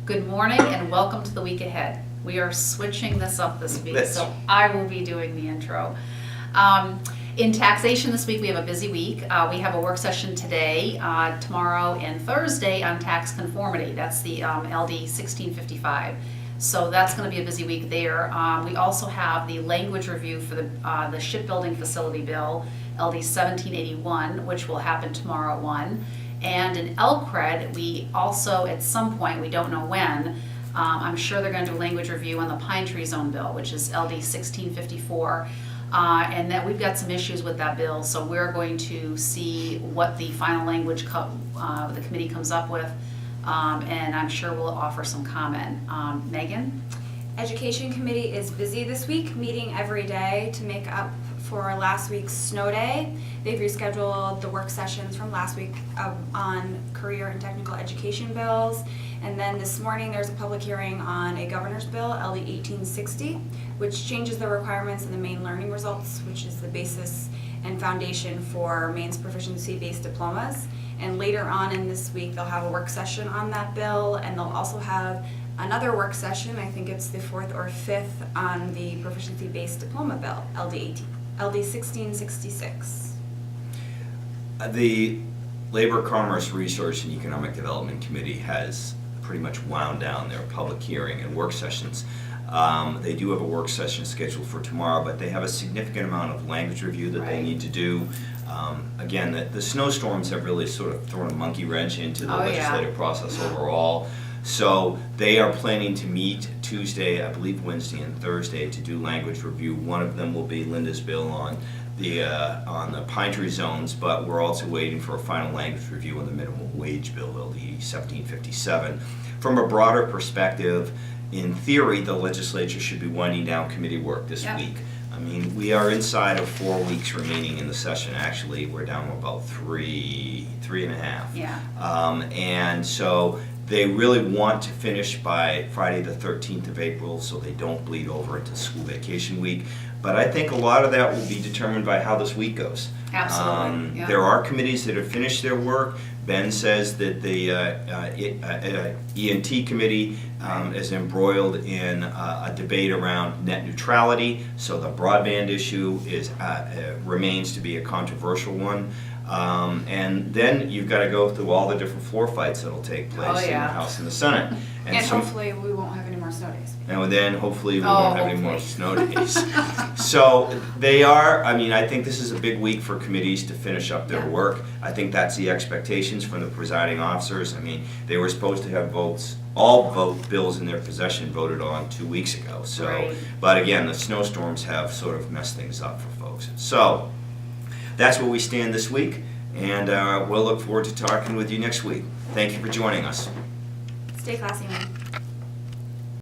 Good morning and welcome to the week ahead. We are switching this up this week, Yes. so I will be doing the intro. In taxation this week, we have a busy week. We have a work session today, tomorrow, and Thursday on tax conformity. That's the LD 1655. So that's going to be a busy week there. We also have the language review for the shipbuilding facility bill, LD 1781, which will happen tomorrow at 1. And in LCRED, we also, at some point, we don't know when, I'm sure they're going to do a language review on the Pine Tree Zone bill, which is LD 1654. And that we've got some issues with that bill, so we're going to see what the final language the committee comes up with, and I'm sure we'll offer some comment. Megan? Education Committee is busy this week, meeting every day to make up for last week's snow day. They've rescheduled the work sessions from last week on career and technical education bills. And then this morning there's a public hearing on a governor's bill, LD 1860, which changes the requirements in the Maine learning results, which is the basis and foundation for Maine's proficiency-based diplomas. And later on in this week they'll have a work session on that bill, and they'll also have another work session, I think it's the 4th or 5th, on the proficiency-based diploma bill, LD 1666. The Labor, Commerce, Resource, and Economic Development Committee has pretty much wound down their public hearing and work sessions. They do have a work session scheduled for tomorrow, but they have a significant amount of language review that they need to do. Again, the snowstorms have really sort of thrown a monkey wrench into the legislative process overall. So they are planning to meet Tuesday, I believe Wednesday and Thursday, to do language review. One of them will be Linda's bill on the Pine Tree Zones, but we're also waiting for a final language review on the minimum wage bill, LD 1757. From a broader perspective, in theory, the legislature should be winding down committee work this week. I mean, we are inside of 4 weeks remaining in the session. Actually, we're down to about three and a half. Yeah. And so they really want to finish by Friday the 13th of April so they don't bleed over into school vacation week. But I think a lot of that will be determined by how this week goes. Absolutely. There are committees that have finished their work. Ben says that the E&T committee is embroiled in a debate around net neutrality, so the broadband issue remains to be a controversial one. And then you've got to go through all the different floor fights that'll take place in the House and the Senate. And hopefully we won't have any more snow days. And then hopefully we won't have any more snow days. So they are, I mean, I think this is a big week for committees to finish up their work. I think that's the expectations from the presiding officers. I mean, they were supposed to have all bills in their possession voted on 2 weeks ago. So, but again, the snowstorms have sort of messed things up for folks. So that's where we stand this week, and we'll look forward to talking with you next week. Thank you for joining us. Stay classy, man.